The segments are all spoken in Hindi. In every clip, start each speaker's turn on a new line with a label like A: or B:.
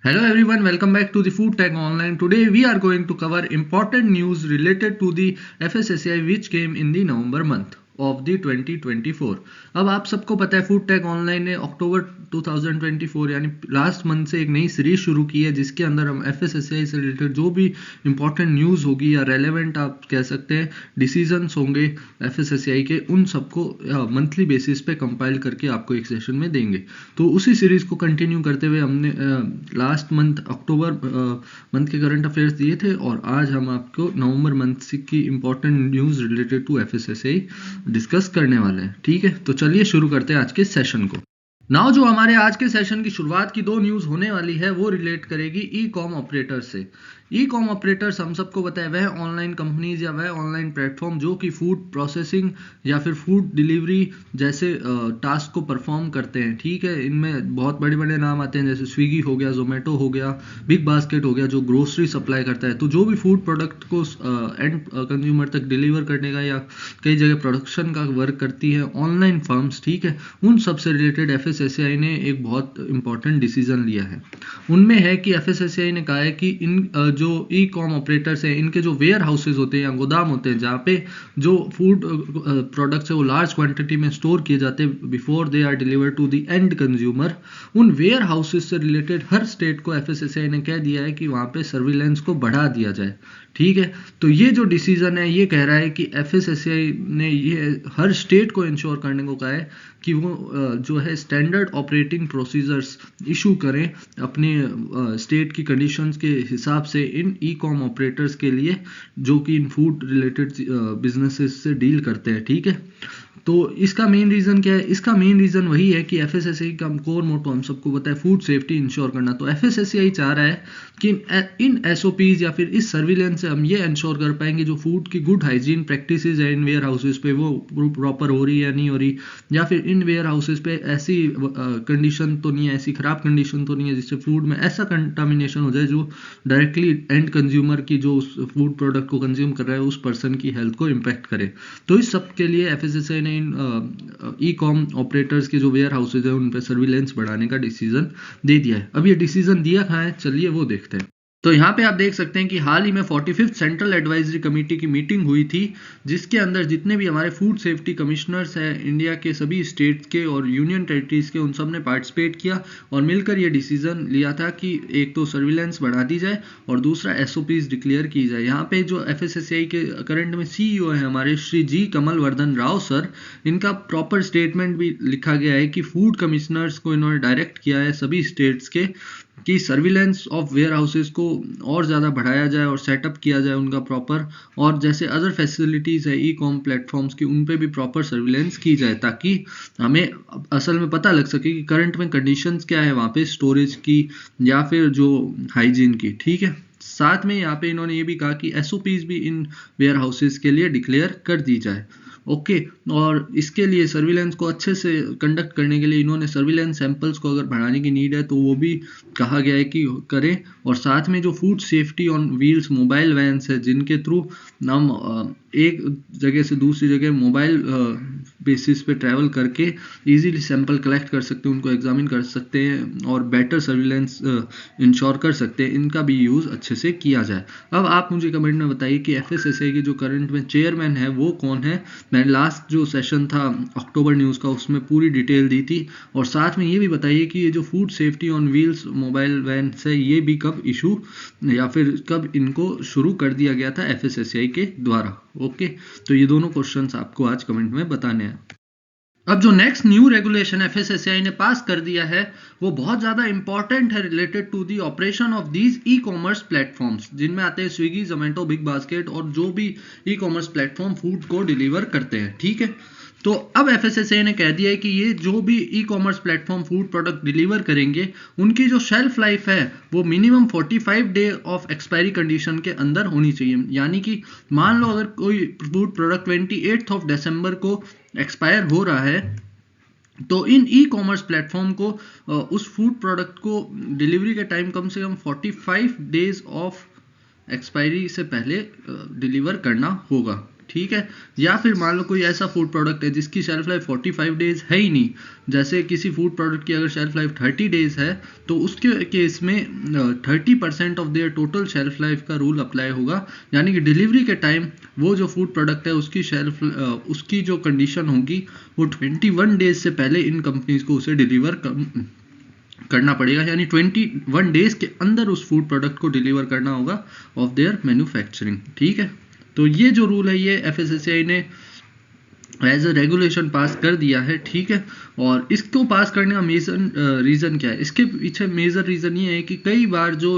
A: Hello everyone, welcome back to the Food Tech Online. Today we are going to cover important news related to the FSSAI which came in the November month of the 2024. अब आप सबको पता है फूड टेक ऑनलाइन ने अक्टूबर 2024 यानी लास्ट मंथ से एक नई सीरीज शुरू की है जिसके अंदर हम FSSAI से रिलेटेड जो भी इंपॉर्टेंट न्यूज़ होगी या रेलेवेंट आप कह सकते हैं डिसीजंस होंगे FSSAI के उन सबको मंथली बेसिस पे कंपाइल करके आपको एक सेशन में देंगे। तो उसी सीरीज को कंटिन्यू करते हुए हमने लास्ट मंथ अक्टूबर मंथ के करंट अफेयर्स दिए थे और आज हम आपको नवंबर मंथ की important news related to FSSAI discuss करने वाले हैं। ठीक है, तो चलिए शुरू करते हैं आज के सेशन को। नाउ जो हमारे आज के सेशन की शुरुआत की दो न्यूज़ होने वाली है वो रिलेट करेगी ई कॉम ऑपरेटर से। ई कॉम ऑपरेटर्स हम सबको पता है वह ऑनलाइन कंपनीज या वह ऑनलाइन प्लेटफॉर्म जो कि फूड प्रोसेसिंग या फिर फूड डिलीवरी जैसे टास्क को परफॉर्म करते हैं। ठीक है, इनमें बहुत बड़े बड़े नाम आते हैं जैसे स्विगी हो गया, जोमेटो हो गया, बिग बास्केट हो गया जो ग्रोसरी सप्लाई करता है। तो जो भी फूड प्रोडक्ट को एंड कंज्यूमर तक डिलीवर करने का या कई जगह प्रोडक्शन का वर्क करती है ऑनलाइन फर्म्स, ठीक है, उन सब से रिलेटेड FSSAI ने एक बहुत इंपॉर्टेंट डिसीजन लिया है। उनमें है कि FSSAI ने कहा है कि इन जो ई कॉम ऑपरेटर्स हैं इनके जो वेयर हाउसेज होते हैं या गोदाम होते हैं जहाँ पे जो फूड प्रोडक्ट्स है वो लार्ज क्वांटिटी में स्टोर किए जाते हैं before they are deliver to the end consumer, उन वेयर हाउसेज से रिलेटेड हर स्टेट को FSSAI ने कह दिया है कि वहाँ पे सर्विलेंस को बढ़ा दिया जाए। ठीक है, तो ये जो डिसीजन है ये कह रहा है कि FSSAI ने ये हर स्टेट को इंश्योर करने को कहा है कि वो जो है स्टैंडर्ड ऑपरेटिंग प्रोसीजर्स इशू करें अपने स्टेट की कंडीशंस के हिसाब से इन ई कॉम ऑपरेटर्स के लिए जो कि इन फूड रिलेटेड बिजनेसेस से डील करते हैं। ठीक है, तो इसका मेन रीज़न क्या है? इसका मेन रीज़न वही है कि FSSAI का कोर मोटो हम सबको पता है फूड सेफ्टी इंश्योर करना। तो FSSAI चाह रहा है कि इन SOPs या फिर इस सर्विलेंस से हम ये इंश्योर कर पाएंगे जो फूड की गुड हाइजीन प्रैक्टिसेस है इन वेयर हाउसेज पे वो प्रॉपर हो रही है या नहीं हो रही, या फिर इन वेयर हाउसेज पे ऐसी कंडीशन तो नहीं है, ऐसी ख़राब कंडीशन तो नहीं है जिससे फूड में ऐसा कंटामिनेशन हो जाए जो डायरेक्टली एंड कंज्यूमर की जो उस फूड प्रोडक्ट को कंज्यूम कर रहा है उस पर्सन की हेल्थ को इम्पैक्ट करे। तो इस सब के लिए FSSAI ने इन ई कॉम ऑपरेटर्स के जो वेयर हाउसेज है उन पे सर्विलेंस बढ़ाने का डिसीजन दे दिया है। अब ये डिसीजन दिया कहाँ है, चलिए वो देखते हैं। तो यहाँ पे आप देख सकते हैं कि हाल ही में 45th सेंट्रल एडवाइजरी कमेटी की मीटिंग हुई थी जिसके अंदर जितने भी हमारे फूड सेफ्टी कमिश्नर्स हैं इंडिया के सभी स्टेट्स के और यूनियन टेरिटरीज के उन सब ने पार्टिसिपेट किया और मिलकर ये डिसीजन लिया था कि एक तो सर्विलेंस बढ़ा दी जाए और दूसरा SOPs डिक्लेयर की जाए। यहाँ पे जो FSSAI के करंट में CEO है हमारे श्री जी कमल वर्धन राव सर, इनका प्रॉपर स्टेटमेंट भी लिखा गया है कि फूड कमिश्नर्स को इन्होंने डायरेक्ट किया है सभी स्टेट्स के कि सर्विलेंस ऑफ वेयर हाउसेज को और ज़्यादा बढ़ाया जाए और सेटअप किया जाए उनका प्रॉपर, और जैसे अदर फैसिलिटीज़ है ई कॉम प्लेटफॉर्म्स की उन पे भी प्रॉपर सर्विलेंस की जाए ताकि हमें असल में पता लग सके कि करंट में कंडीशंस क्या है वहाँ पे स्टोरेज की या फिर जो हाइजीन की। ठीक है, साथ में यहाँ पे इन्होंने ये भी कहा कि SOPs भी इन वेयर हाउसेज के लिए डिक्लेयर कर दी जाए। ओके, और इसके लिए सर्विलेंस को अच्छे से कंडक्ट करने के लिए इन्होंने सर्विलेंस सैंपल्स को अगर बढ़ाने की नीड है तो वो भी कहा गया है कि करें, और साथ में जो food safety on wheels mobile vans है जिनके थ्रू हम एक जगह से दूसरी जगह मोबाइल बेसिस पे ट्रैवल करके इजीली सैंपल कलेक्ट कर सकते हैं, उनको एग्जामिन कर सकते हैं और बेटर सर्विलेंस इंश्योर कर सकते हैं, इनका भी यूज़ अच्छे से किया जाए। अब आप मुझे कमेंट में बताइए कि FSSAI के जो करंट में चेयरमैन है वो कौन है। मैंने लास्ट जो सेशन था अक्टूबर न्यूज़ का उसमें पूरी डिटेल दी थी, और साथ में ये भी बताइए कि ये जो food safety on wheels mobile van है ये भी कब इशू या फिर कब इनको शुरू कर दिया गया था FSSAI के द्वारा। ओके, तो ये दोनों क्वेश्चंस आपको आज कमेंट में बताने हैं। अब जो नेक्स्ट न्यू रेगुलेशन FSSAI ने पास कर दिया है वो बहुत ज़्यादा इंपॉर्टेंट है related to the operation of these e commerce platforms जिनमें आते हैं स्विगी, जोमेटो, बिग बास्केट और जो भी ई कॉमर्स प्लेटफॉर्म फूड को डिलीवर करते हैं। ठीक है, तो अब FSSAI ने कह दिया है कि ये जो भी e commerce platform food product deliver करेंगे उनकी जो शेल्फ लाइफ है वो minimum 45 day of expiry condition के अंदर होनी चाहिए। यानी कि मान लो अगर कोई फूड प्रोडक्ट 28 ऑफ दिसंबर को एक्सपायर हो रहा है तो इन ई कॉमर्स प्लेटफॉर्म को उस फूड प्रोडक्ट को डिलीवरी के टाइम कम से कम 45 डेज ऑफ एक्सपायरी से पहले डिलीवर करना होगा। ठीक है। या फिर मान लो कोई ऐसा फूड प्रोडक्ट है जिसकी शेल्फ लाइफ 45 डेज है ही नहीं, जैसे किसी फूड प्रोडक्ट की अगर शेल्फ लाइफ 30 डेज है तो उसके केस में 30% of their total shelf life का रूल अप्लाई होगा, यानी कि डिलीवरी के टाइम वो जो फूड प्रोडक्ट है उसकी जो कंडीशन होगी वो 21 डेज से पहले इन कंपनीज को उसे डिलीवर करना पड़ेगा, यानी 21 डेज के अंदर उस फूड प्रोडक्ट को डिलीवर करना होगा ऑफ देयर मैन्युफैक्चरिंग, ठीक है। तो ये जो रूल है ये एफएसएसएआई ने एज अ रेगुलेशन पास कर दिया है, ठीक है। और इसको पास करने का मेजर रीज़न क्या है, इसके पीछे मेजर रीज़न ये है कि कई बार जो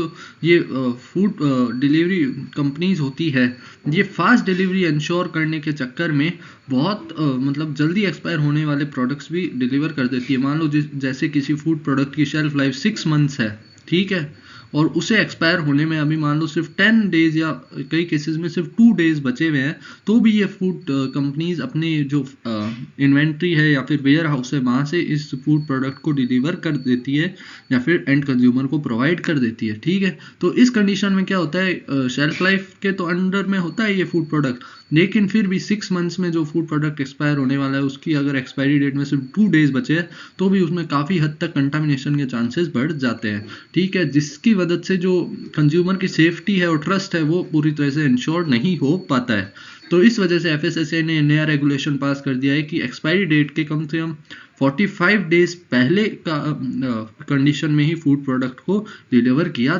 A: ये फूड डिलीवरी कंपनीज होती है ये फास्ट डिलीवरी इंश्योर करने के चक्कर में बहुत मतलब जल्दी एक्सपायर होने वाले प्रोडक्ट्स भी डिलीवर कर देती है। मान लो जैसे किसी फूड प्रोडक्ट की शेल्फ लाइफ 6 मंथ्स है, ठीक है, और उसे एक्सपायर होने में अभी मान लो सिर्फ 10 डेज या कई केसेस में सिर्फ 2 डेज बचे हुए हैं, तो भी ये फूड कंपनीज अपने जो इन्वेंट्री है या फिर वेयर हाउस है वहाँ से इस फूड प्रोडक्ट को डिलीवर कर देती है या फिर एंड कंज्यूमर को प्रोवाइड कर देती है, ठीक है। तो इस कंडीशन में क्या होता है, शेल्फ लाइफ के तो अंडर में होता है ये फूड प्रोडक्ट, लेकिन फिर भी 6 मंथ्स में जो फूड प्रोडक्ट एक्सपायर होने वाला है उसकी अगर एक्सपायरी डेट में सिर्फ 2 डेज बचे हैं तो भी उसमें काफ़ी हद तक कंटामिनेशन के चांसेस बढ़ जाते हैं, ठीक है, जिसकी वजह से जो कंज्यूमर की सेफ्टी है और ट्रस्ट है वो पूरी तरह से इंश्योर नहीं हो पाता है। तो इस वजह से एफएसएसए ने नया रेगुलेशन पास कर दिया है कि एक्सपायरी डेट के कम से कम 45 डेज पहले का कंडीशन में ही फूड प्रोडक्ट को डिलीवर किया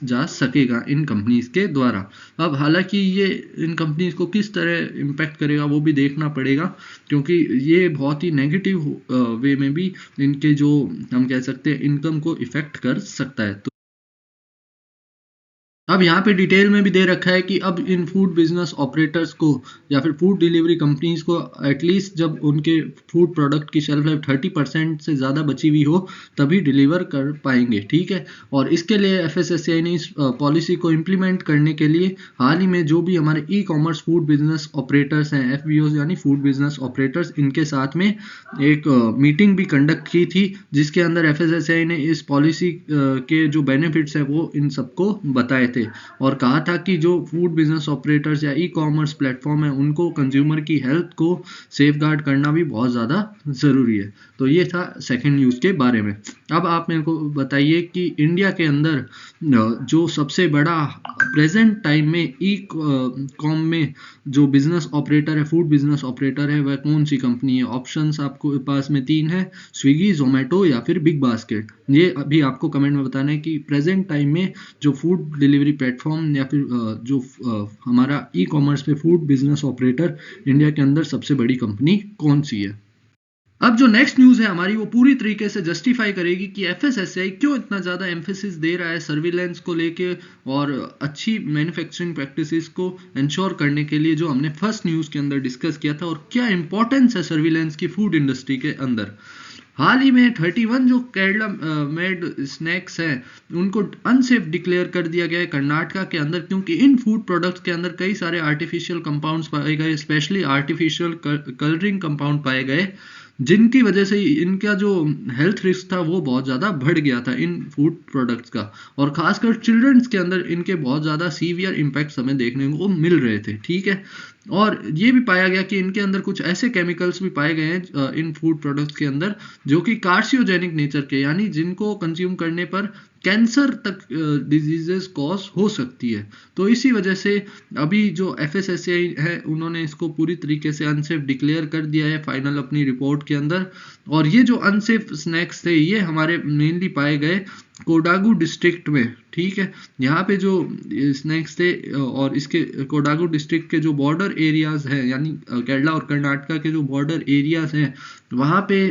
A: जा सकेगा इन कंपनीज के द्वारा। अब हालांकि ये इन कंपनीज को किस तरह इम्पैक्ट करेगा वो भी देखना पड़ेगा, क्योंकि ये बहुत ही नेगेटिव वे में भी इनके जो हम कह सकते हैं इनकम को इफेक्ट कर सकता है। अब यहाँ पे डिटेल में भी दे रखा है कि अब इन फूड बिजनेस ऑपरेटर्स को या फिर फूड डिलीवरी कंपनीज को एटलीस्ट जब उनके फूड प्रोडक्ट की शेल्फ लाइफ 30% से ज़्यादा बची हुई हो तभी डिलीवर कर पाएंगे, ठीक है। और इसके लिए एफएसएसएआई ने इस पॉलिसी को इम्प्लीमेंट करने के लिए हाल ही में जो भी हमारे e commerce food business operators हैं, एफबीओ यानी फूड बिजनेस ऑपरेटर्स, इनके साथ में एक मीटिंग भी कंडक्ट की थी जिसके अंदर एफएसएसएआई ने इस पॉलिसी के जो बेनिफिट्स है वो इन सबको बताए थे और कहा था कि जो फूड बिजनेस ऑपरेटर्स या ई कॉमर्स प्लेटफॉर्म है उनको कंज्यूमर की हेल्थ को सेफगार्ड करना भी बहुत ज़्यादा ज़रूरी है। तो ये था सेकंड न्यूज़ के बारे में। अब आप मेरे को बताइए कि इंडिया के अंदर जो सबसे बड़ा प्रेजेंट टाइम में ई कॉम में जो बिजनेस ऑपरेटर है, फूड बिजनेस ऑपरेटर है, वह कौन सी कंपनी है। ऑप्शंस आपको पास में 3 है, स्विगी, जोमेटो या फिर बिग बास्केट। ये अभी आपको कमेंट में बताना है कि प्रेजेंट टाइम में जो फूड डिलीवरी प्लेटफॉर्म या फिर जो हमारा ई कॉमर्स पे फूड बिजनेस ऑपरेटर इंडिया के अंदर सबसे बड़ी कंपनी कौन सी है। अब जो नेक्स्ट न्यूज़ है हमारी वो पूरी तरीके से जस्टिफाई करेगी कि एफएसएसएआई क्यों इतना ज़्यादा एम्फेसिस दे रहा है सर्विलेंस को लेके और अच्छी मैन्युफैक्चरिंग प्रैक्टिसेस को इंश्योर करने के लिए, जो हमने फर्स्ट न्यूज़ के अंदर डिस्कस किया था, और क्या इंपॉर्टेंस है सर्विलेंस की फूड इंडस्ट्री के अंदर। हाल ही में 31 जो केरला मेड स्नैक्स हैं उनको अनसेफ डिक्लेयर कर दिया गया है कर्नाटका के अंदर, क्योंकि इन फूड प्रोडक्ट्स के अंदर कई सारे आर्टिफिशियल कंपाउंड्स पाए गए, स्पेशली आर्टिफिशियल कलरिंग कंपाउंड पाए गए, जिनकी वजह से इनका जो हेल्थ रिस्क था वो बहुत ज़्यादा बढ़ गया था इन फूड प्रोडक्ट्स का, और खासकर चिल्ड्रंस के अंदर इनके बहुत ज़्यादा सीवियर इम्पैक्ट्स हमें देखने को मिल रहे थे, ठीक है। और ये भी पाया गया कि इनके अंदर कुछ ऐसे केमिकल्स भी पाए गए हैं इन फूड प्रोडक्ट्स के अंदर जो कि कार्सियोजेनिक नेचर के, यानी जिनको कंज्यूम करने पर कैंसर तक डिजीजेस कॉज हो सकती है। तो इसी वजह से अभी जो एफएसएसएआई है उन्होंने इसको पूरी तरीके से अनसेफ डिक्लेयर कर दिया है फाइनल अपनी रिपोर्ट के अंदर। और ये जो अनसेफ स्नैक्स थे ये हमारे मेनली पाए गए कोडागू डिस्ट्रिक्ट में, ठीक है। यहाँ पे जो स्नैक्स थे और इसके कोडागू डिस्ट्रिक्ट के जो बॉर्डर एरियाज हैं, यानी केरला और कर्नाटका के जो बॉर्डर एरियाज हैं वहाँ पे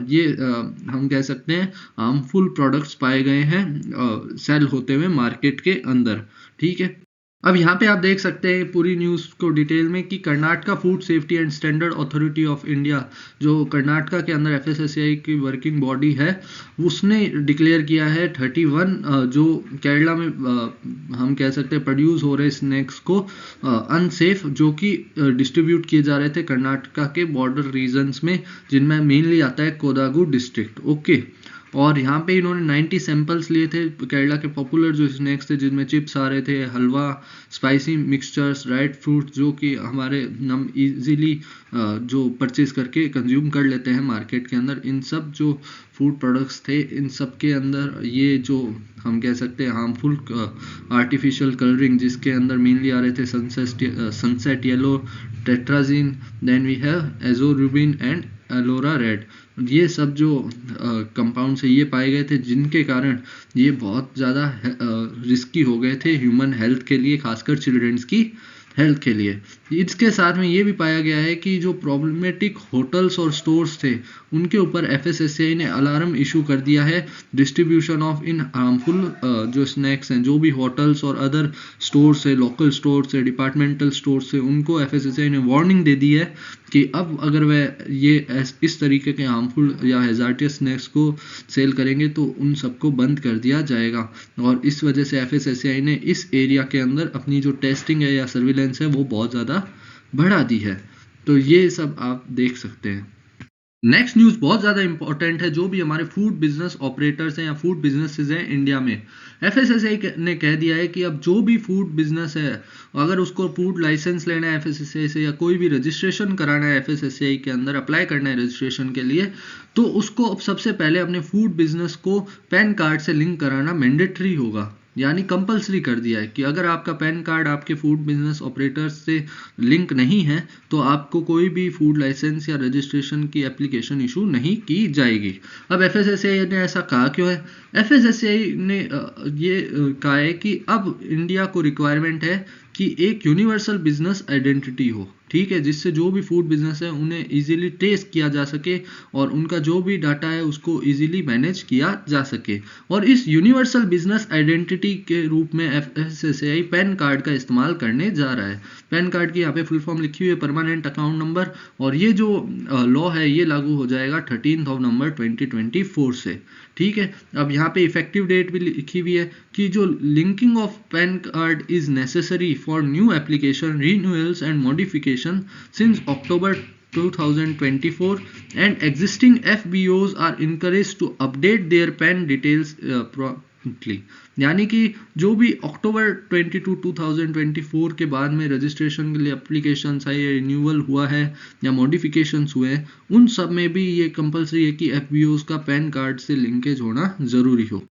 A: ये हम कह सकते हैं हार्मफुल प्रोडक्ट्स पाए गए हैं सेल होते हुए मार्केट के अंदर, ठीक है। अब यहाँ पे आप देख सकते हैं पूरी न्यूज़ को डिटेल में कि Karnataka food safety and standard authority of India, जो कर्नाटका के अंदर एफएसएसएआई की वर्किंग बॉडी है, उसने डिक्लेयर किया है 31 जो केरला में हम कह सकते हैं प्रोड्यूस हो रहे स्नैक्स को अनसेफ, जो कि डिस्ट्रीब्यूट किए जा रहे थे कर्नाटका के बॉर्डर रीजन्स में, जिनमें मेनली आता है कोडागू डिस्ट्रिक्ट, ओके। और यहाँ पे इन्होंने 90 सैंपल्स लिए थे केरला के पॉपुलर जो स्नैक्स थे, जिनमें चिप्स आ रहे थे, हलवा, स्पाइसी मिक्सचर्स, ड्राइड फ्रूट, जो कि हमारे हम इजीली जो परचेज करके कंज्यूम कर लेते हैं मार्केट के अंदर। इन सब जो फूड प्रोडक्ट्स थे, इन सब के अंदर ये जो हम कह सकते हैं हार्मफुल आर्टिफिशियल कलरिंग, जिसके अंदर मेनली आ रहे थे sunset yellow, tartrazine, then we have azorubine and allura red. ये सब जो कंपाउंड्स है ये पाए गए थे, जिनके कारण ये बहुत ज़्यादा रिस्की हो गए थे ह्यूमन हेल्थ के लिए, खासकर चिल्ड्रंस की हेल्थ के लिए। इसके साथ में ये भी पाया गया है कि जो प्रॉब्लमेटिक होटल्स और स्टोर्स थे, उनके ऊपर एफएसएसएआई ने अलार्म इशू कर दिया है। डिस्ट्रीब्यूशन ऑफ इन हार्मफुल जो स्नैक्स हैं, जो भी होटल्स और अदर स्टोर्स है, लोकल स्टोर्स है, डिपार्टमेंटल स्टोर्स है, उनको एफएसएसएआई ने वार्निंग दे दी है कि अब अगर वह ये इस तरीके के हार्मफुल या हैजार्डियस स्नैक्स को सेल करेंगे तो उन सबको बंद कर दिया जाएगा। और इस वजह से एफएसएसएआई ने इस एरिया के अंदर अपनी जो टेस्टिंग है या सर्विलेंस है वो बहुत ज़्यादा बढ़ा दी है। तो ये सब आप देख सकते हैं। नेक्स्ट न्यूज़ बहुत ज़्यादा इंपॉर्टेंट है। जो भी हमारे फूड बिजनेस ऑपरेटर्स हैं या फूड बिजनेसेस हैं इंडिया में, एफएसएसएआई ने कह दिया है कि अब जो भी फूड बिजनेस है, अगर उसको फूड लाइसेंस लेना है एफएसएसएआई से या कोई भी रजिस्ट्रेशन कराना है एफएसएसएआई के अंदर, अप्लाई करना है रजिस्ट्रेशन के लिए, तो उसको अब सबसे पहले अपने फूड बिजनेस को पैन कार्ड से लिंक कराना मैंडेटरी होगा, यानी कंपलसरी कर दिया है कि अगर आपका पैन कार्ड आपके फूड बिजनेस ऑपरेटर्स से लिंक नहीं है तो आपको कोई भी फूड लाइसेंस या रजिस्ट्रेशन की एप्लीकेशन इशू नहीं की जाएगी। अब एफएसएसएआई ने ऐसा कहा क्यों है? एफएसएसएआई ने ये कहा है कि अब इंडिया को रिक्वायरमेंट है कि एक यूनिवर्सल बिजनेस आइडेंटिटी हो, ठीक है, जिससे जो भी फूड बिजनेस है उन्हें इजीली ट्रेस किया जा सके और उनका जो भी डाटा है उसको इजीली मैनेज किया जा सके। और इस यूनिवर्सल बिजनेस आइडेंटिटी के रूप में एफएसएसएआई पैन कार्ड का इस्तेमाल करने जा रहा है। पैन कार्ड की यहाँ पे फुल फॉर्म लिखी हुई है परमानेंट अकाउंट नंबर, और ये जो लॉ है ये लागू हो जाएगा 13 नवंबर 2024 से, ठीक है। अब यहाँ पे इफेक्टिव डेट भी लिखी हुई है कि जो linking of pan card is necessary for new application renewals and modification since October 2024 and existing FBOs are encouraged to update their PAN details promptly। यानी कि जो भी अक्टूबर 2024 के बाद में रजिस्ट्रेशन के लिए एप्लीकेशन है या रिन्यूअल हुआ है या मॉडिफिकेशंस हुए हैं, उन सब में भी ये कंपलसरी है कि FBOs का पैन कार्ड से लिंकेज होना ज़रूरी हो।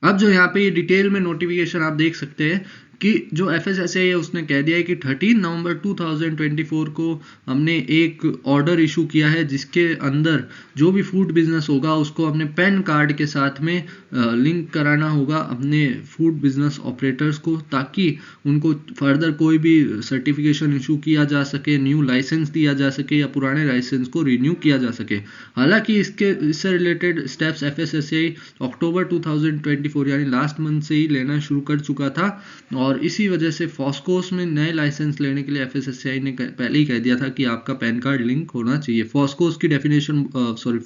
A: अब जो यहाँ पे ये डिटेल में नोटिफिकेशन आप देख सकते हैं कि जो एफएसएसएआई है उसने कह दिया है कि 13 नवंबर 2024 को हमने एक ऑर्डर इशू किया है, जिसके अंदर जो भी फूड बिजनेस होगा उसको अपने पैन कार्ड के साथ में लिंक कराना होगा अपने फूड बिजनेस ऑपरेटर्स को, ताकि उनको फर्दर कोई भी सर्टिफिकेशन इशू किया जा सके, न्यू लाइसेंस दिया जा सके या पुराने लाइसेंस को रिन्यू किया जा सके। हालांकि इससे रिलेटेड स्टेप्स एफएसएसएआई अक्टूबर 2024 यानी लास्ट मंथ से ही लेना शुरू कर चुका था, और इसी वजह से फॉस्कोस में नए लाइसेंस लेने के लिए एफएसएसएआई ने पहले ही कह दिया था कि आपका पैन कार्ड लिंक होना चाहिए। फॉस्कोस की डेफिनेशन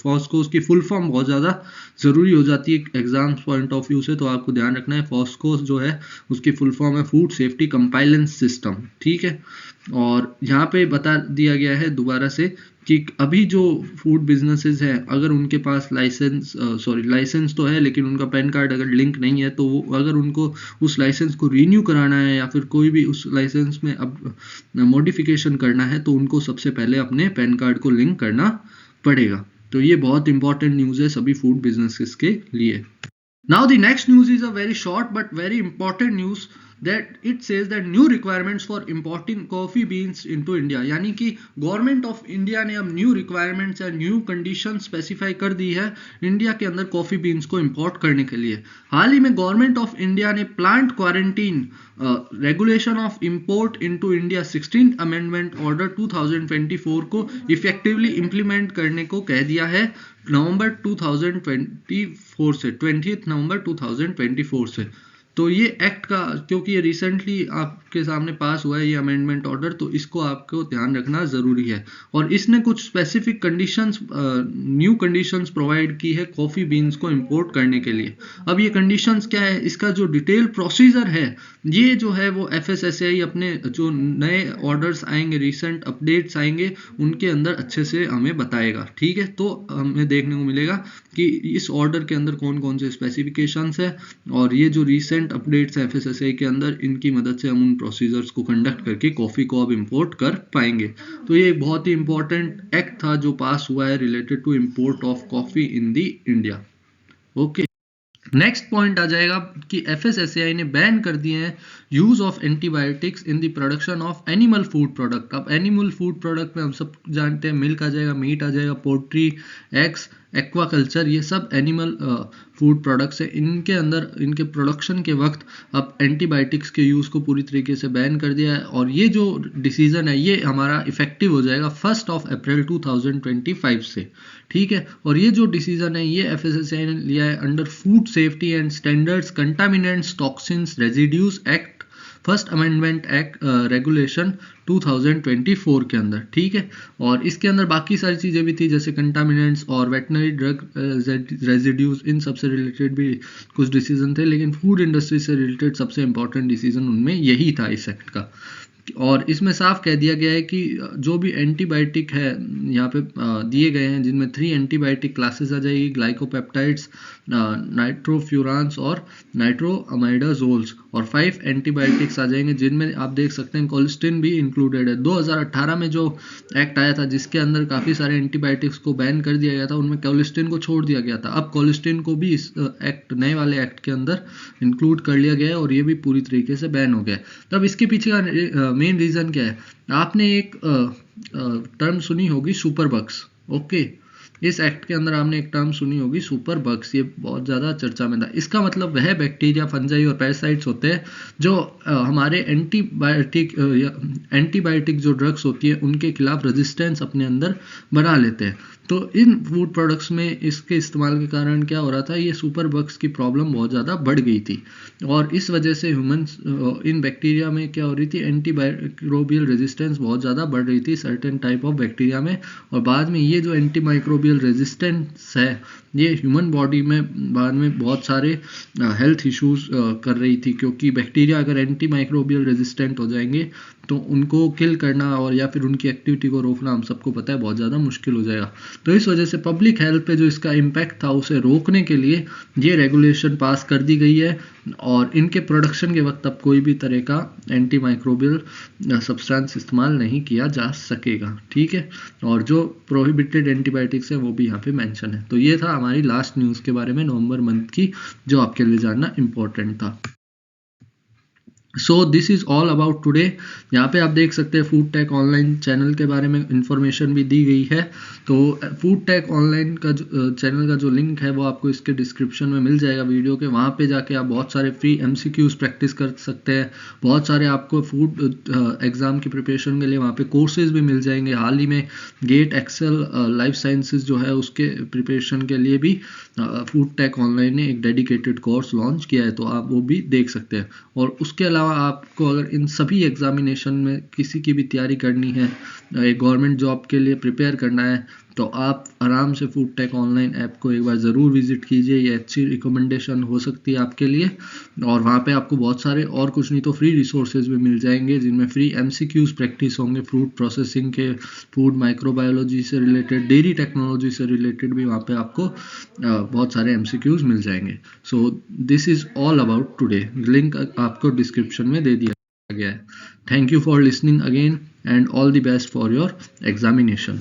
A: फॉस्कोस की फुल फॉर्म बहुत ज़्यादा ज़रूरी हो जाती है एग्जाम्स पॉइंट ऑफ व्यू से, तो आपको ध्यान रखना है। फॉस्कोस जो है उसकी फुल फॉर्म है फूड सेफ्टी कंपाइलेंस सिस्टम, ठीक है। और यहाँ पे बता दिया गया है दोबारा से कि अभी जो फूड बिजनेसेस हैं, अगर उनके पास लाइसेंस तो है लेकिन उनका पैन कार्ड अगर लिंक नहीं है, तो वो अगर उनको उस लाइसेंस को रीन्यू कराना है या फिर कोई भी उस लाइसेंस में अब मॉडिफिकेशन करना है, तो उनको सबसे पहले अपने पैन कार्ड को लिंक करना पड़ेगा। तो ये बहुत इंपॉर्टेंट न्यूज़ है सभी फूड बिजनेसेस के लिए। Now the next news is a very short but very important news that it says that new requirements for importing coffee beans into India, यानी कि गवर्नमेंट ऑफ इंडिया ने अब न्यू रिक्वायरमेंट्स या न्यू कंडीशन स्पेसिफाई कर दी है इंडिया के अंदर कॉफ़ी बीन्स को इंपोर्ट करने के लिए। हाल ही में गवर्नमेंट ऑफ इंडिया ने plant quarantine regulation of import into India 16th amendment order 2024 को इफेक्टिवली इंप्लीमेंट करने को कह दिया है नवंबर 2024 से, 20th नवंबर 2024 से। तो ये एक्ट का, क्योंकि ये रिसेंटली आपके सामने पास हुआ है ये अमेंडमेंट ऑर्डर, तो इसको आपको ध्यान रखना ज़रूरी है। और इसने कुछ specific conditions, new conditions provide की है कॉफ़ी बीन्स को इंपोर्ट करने के लिए। अब ये कंडीशंस क्या है, इसका जो डिटेल प्रोसीजर है ये जो है वो FSSAI अपने जो नए ऑर्डर्स आएंगे, रिसेंट अपडेट्स आएंगे, उनके अंदर अच्छे से हमें बताएगा। ठीक है, तो हमें देखने को मिलेगा कि इस ऑर्डर के अंदर कौन कौन से स्पेसिफिकेशंस है, और ये जो रिसेंट अपडेट्स हैं FSSAI के अंदर, इनकी मदद से हम उन प्रोसीजर्स को कंडक्ट करके कॉफ़ी को अब इंपोर्ट कर पाएंगे। तो ये एक बहुत ही इंपॉर्टेंट एक्ट था जो पास हुआ है related to import of coffee in the India. Okay, next point आ जाएगा कि FSSAI ने बैन कर दिए हैं use of antibiotics in the production of animal food product. अब एनिमल फूड प्रोडक्ट में हम सब जानते हैं मिल्क आ जाएगा, मीट आ जाएगा, पोल्ट्री, एग्स, एक्वाकल्चर, ये सब एनिमल फूड प्रोडक्ट्स है। इनके अंदर इनके प्रोडक्शन के वक्त अब एंटीबायोटिक्स के यूज़ को पूरी तरीके से बैन कर दिया है, और ये जो डिसीजन है ये हमारा इफेक्टिव हो जाएगा 1 अप्रैल 2025 से। ठीक है, और ये जो डिसीजन है ये FSSAI ने लिया है under food safety and standards contaminants toxins residues act, first amendment act regulation 2024 के अंदर। ठीक है, और इसके अंदर बाकी सारी चीज़ें भी थी जैसे कंटामिनेंट्स और वेटनरी ड्रग रेजिड्यूज, इन सबसे रिलेटेड भी कुछ डिसीजन थे, लेकिन फूड इंडस्ट्री से रिलेटेड सबसे इंपॉर्टेंट डिसीजन उनमें यही था इस एक्ट का। और इसमें साफ कह दिया गया है कि जो भी एंटीबायोटिक है यहाँ पे दिए गए हैं, जिनमें 3 एंटीबायोटिक क्लासेस आ जाएगी, ग्लाइकोपेप्टाइड्स, नाइट्रोफ्यूरान्स और नाइट्रोअमाइडाजोल्स, और 5 एंटीबायोटिक्स आ जाएंगे जिनमें आप देख सकते हैं कोलिस्टिन भी इंक्लूडेड है। 2018 में जो एक्ट आया था जिसके अंदर काफ़ी सारे एंटीबायोटिक्स को बैन कर दिया गया था, उनमें कोलिस्टिन को छोड़ दिया गया था। अब कोलिस्टिन को भी इस एक्ट, नए वाले एक्ट के अंदर इंक्लूड कर लिया गया है, और ये भी पूरी तरीके से बैन हो गया है। तब इसके पीछे का मेन रीज़न क्या है, आपने एक टर्म सुनी होगी सुपर बग्स। ओके, इस एक्ट के अंदर आपने एक टर्म सुनी होगी सुपर बग्स, ये बहुत ज़्यादा चर्चा में था। इसका मतलब वह बैक्टीरिया, फंजाई और पैरासाइट्स होते हैं जो हमारे एंटीबायोटिक जो ड्रग्स होती है उनके खिलाफ रेजिस्टेंस अपने अंदर बना लेते हैं। तो इन फूड प्रोडक्ट्स में इसके इस्तेमाल के कारण क्या हो रहा था, ये सुपर बग्स की प्रॉब्लम बहुत ज़्यादा बढ़ गई थी, और इस वजह से ह्यूमंस इन बैक्टीरिया में क्या हो रही थी, एंटीमाइक्रोबियल रेजिस्टेंस बहुत ज़्यादा बढ़ रही थी सर्टेन टाइप ऑफ बैक्टीरिया में। और बाद में ये जो एंटीमाइक्रोबियल रेजिस्टेंस है ये ह्यूमन बॉडी में बाद में बहुत सारे हेल्थ इश्यूज कर रही थी, क्योंकि बैक्टीरिया अगर एंटीमाइक्रोबियल रेजिस्टेंट हो जाएंगे तो उनको किल करना और या फिर उनकी एक्टिविटी को रोकना हम सबको पता है बहुत ज़्यादा मुश्किल हो जाएगा। तो इस वजह से पब्लिक हेल्थ पे जो इसका इम्पैक्ट था उसे रोकने के लिए ये रेगुलेशन पास कर दी गई है, और इनके प्रोडक्शन के वक्त अब कोई भी तरह का एंटीमाइक्रोबियल सब्सटेंस इस्तेमाल नहीं किया जा सकेगा। ठीक है, और जो प्रोहिबिटेड एंटीबायोटिक्स है वो भी यहाँ पे मेंशन है। तो ये था हमारी लास्ट न्यूज़ के बारे में नवंबर मंथ की, जो आपके लिए जानना इम्पोर्टेंट था। So this is all about today. यहाँ पे आप देख सकते हैं फूड टेक ऑनलाइन चैनल के बारे में इंफॉर्मेशन भी दी गई है। तो फूड टेक ऑनलाइन का चैनल का जो लिंक है वो आपको इसके डिस्क्रिप्शन में मिल जाएगा वीडियो के। वहाँ पे जाके आप बहुत सारे फ्री MCQs प्रैक्टिस कर सकते हैं। बहुत सारे आपको फूड एग्ज़ाम की प्रिपरेशन के लिए वहाँ पे कोर्सेज भी मिल जाएंगे। हाल ही में गेट एक्सेल लाइफ साइंसेज जो है उसके प्रिपरेशन के लिए भी फूड टेक ऑनलाइन ने एक डेडिकेटेड कोर्स लॉन्च किया है, तो आप वो भी देख सकते हैं। और उसके अलावा आपको अगर इन सभी एग्जामिनेशन में किसी की भी तैयारी करनी है, एक गवर्नमेंट जॉब के लिए प्रिपेयर करना है, तो आप आराम से फूड टेक ऑनलाइन ऐप को एक बार ज़रूर विजिट कीजिए। ये अच्छी रिकमेंडेशन हो सकती है आपके लिए। और वहाँ पे आपको बहुत सारे और कुछ नहीं तो फ्री रिसोर्सेज भी मिल जाएंगे, जिनमें फ्री MCQs प्रैक्टिस होंगे, फूड प्रोसेसिंग के, फूड माइक्रोबायोलॉजी से रिलेटेड, डेयरी टेक्नोलॉजी से रिलेटेड भी वहाँ पे आपको बहुत सारे MCQs मिल जाएंगे। So this is all about today. Link आपको डिस्क्रिप्शन में दे दिया गया है। Thank you for listening again and all the best for your examination.